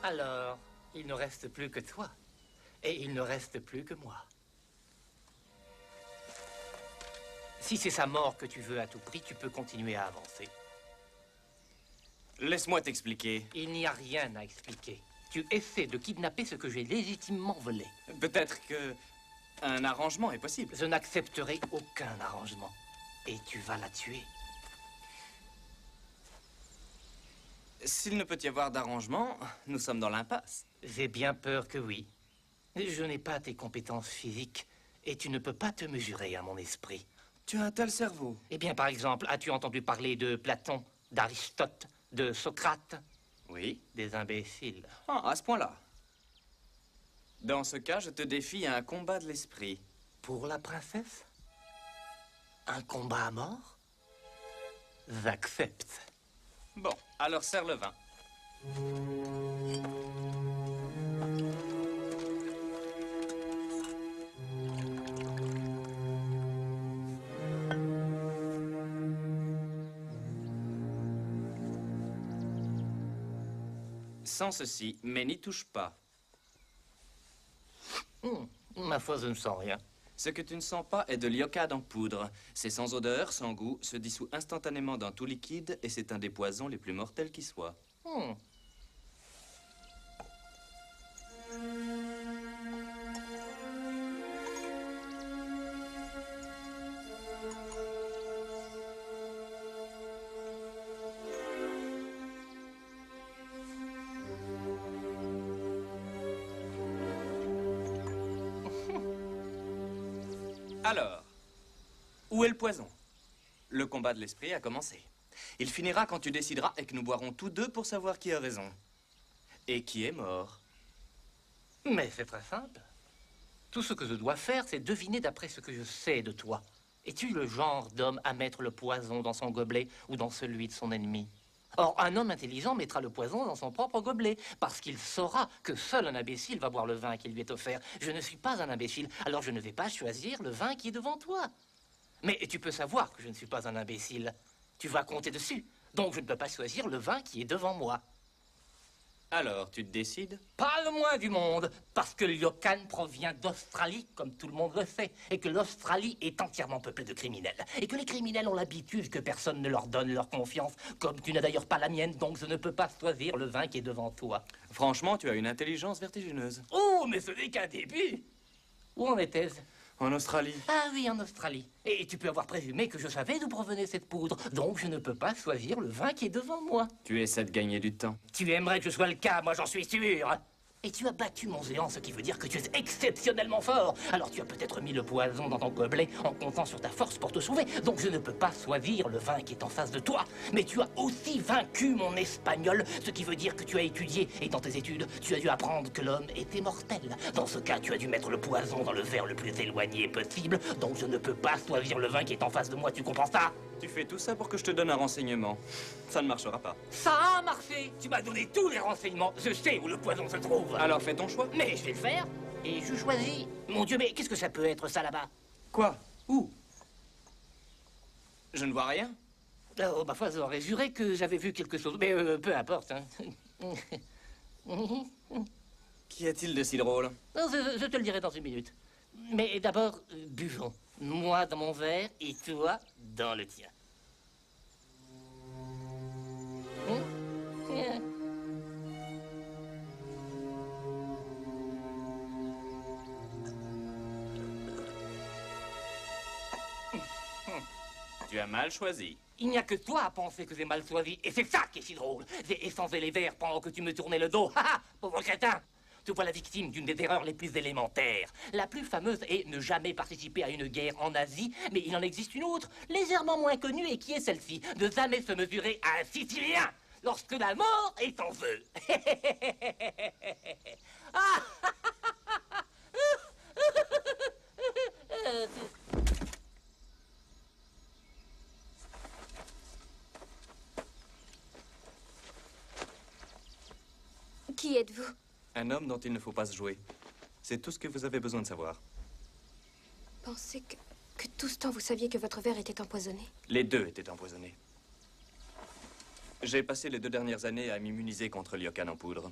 Alors, il ne reste plus que toi. Et il ne reste plus que moi. Si c'est sa mort que tu veux à tout prix, tu peux continuer à avancer. Laisse-moi t'expliquer. Il n'y a rien à expliquer. Tu essaies de kidnapper ce que j'ai légitimement volé. Peut-être que un arrangement est possible. Je n'accepterai aucun arrangement. Et tu vas la tuer. S'il ne peut y avoir d'arrangement, nous sommes dans l'impasse. J'ai bien peur que oui. Je n'ai pas tes compétences physiques et tu ne peux pas te mesurer à mon esprit. Tu as un tel cerveau. Eh bien, par exemple, as-tu entendu parler de Platon, d'Aristote, de Socrate? Oui. Des imbéciles. Ah, à ce point-là. Dans ce cas, je te défie à un combat de l'esprit. Pour la princesse? Un combat à mort? J'accepte. Bon, alors serre le vin. Sans ceci, mais n'y touche pas. Ma foi, je ne sens rien. Ce que tu ne sens pas est de l'iocade en poudre. C'est sans odeur, sans goût, se dissout instantanément dans tout liquide et c'est un des poisons les plus mortels qui soient. Alors, où est le poison? Le combat de l'esprit a commencé. Il finira quand tu décideras et que nous boirons tous deux pour savoir qui a raison. Et qui est mort. Mais c'est très simple. Tout ce que je dois faire, c'est deviner d'après ce que je sais de toi. Es-tu le genre d'homme à mettre le poison dans son gobelet ou dans celui de son ennemi? Or, un homme intelligent mettra le poison dans son propre gobelet, parce qu'il saura que seul un imbécile va boire le vin qui lui est offert. Je ne suis pas un imbécile, alors je ne vais pas choisir le vin qui est devant toi. Mais tu peux savoir que je ne suis pas un imbécile. Tu vas compter dessus, donc je ne peux pas choisir le vin qui est devant moi. Alors, tu te décides? Pas le moins du monde, parce que l'Yokan provient d'Australie, comme tout le monde le sait, et que l'Australie est entièrement peuplée de criminels, et que les criminels ont l'habitude que personne ne leur donne leur confiance, comme tu n'as d'ailleurs pas la mienne, donc je ne peux pas choisir le vin qui est devant toi. Franchement, tu as une intelligence vertigineuse. Oh, mais ce n'est qu'un début! Où en étais-je? En Australie. Ah oui, en Australie. Et tu peux avoir présumé que je savais d'où provenait cette poudre, donc je ne peux pas choisir le vin qui est devant moi. Tu essaies de gagner du temps. Tu aimerais que ce soit le cas, moi j'en suis sûr. Et tu as battu mon géant, ce qui veut dire que tu es exceptionnellement fort. Alors tu as peut-être mis le poison dans ton gobelet en comptant sur ta force pour te sauver. Donc je ne peux pas choisir le vin qui est en face de toi. Mais tu as aussi vaincu mon espagnol, ce qui veut dire que tu as étudié. Et dans tes études, tu as dû apprendre que l'homme était mortel. Dans ce cas, tu as dû mettre le poison dans le verre le plus éloigné possible. Donc je ne peux pas choisir le vin qui est en face de moi, tu comprends ça? Tu fais tout ça pour que je te donne un renseignement. Ça ne marchera pas. Ça a marché. Tu m'as donné tous les renseignements. Je sais où le poison se trouve. Alors fais ton choix. Mais je vais le faire. Et je choisis. Mon Dieu, mais qu'est-ce que ça peut être, ça, là-bas? Quoi? Où? Je ne vois rien. Oh, ma foi, j'aurais juré que j'avais vu quelque chose. Mais peu importe, hein. Qu'y a-t-il de si drôle? Non, je te le dirai dans une minute. Mais d'abord, buvons. Moi dans mon verre et toi dans le tien. Tu as mal choisi. Il n'y a que toi à penser que j'ai mal choisi. Et c'est ça qui est si drôle. J'ai échangé les verres pendant que tu me tournais le dos. Ha ha, pauvre crétin. Te voilà victime d'une des erreurs les plus élémentaires. La plus fameuse est ne jamais participer à une guerre en Asie, mais il en existe une autre, légèrement moins connue, et qui est celle-ci, de jamais se mesurer à un Sicilien lorsque la mort est en jeu. Qui êtes-vous? Un homme dont il ne faut pas se jouer. C'est tout ce que vous avez besoin de savoir. Pensez que tout ce temps, vous saviez que votre verre était empoisonné? Les deux étaient empoisonnés. J'ai passé les 2 dernières années à m'immuniser contre l'Yokan en poudre.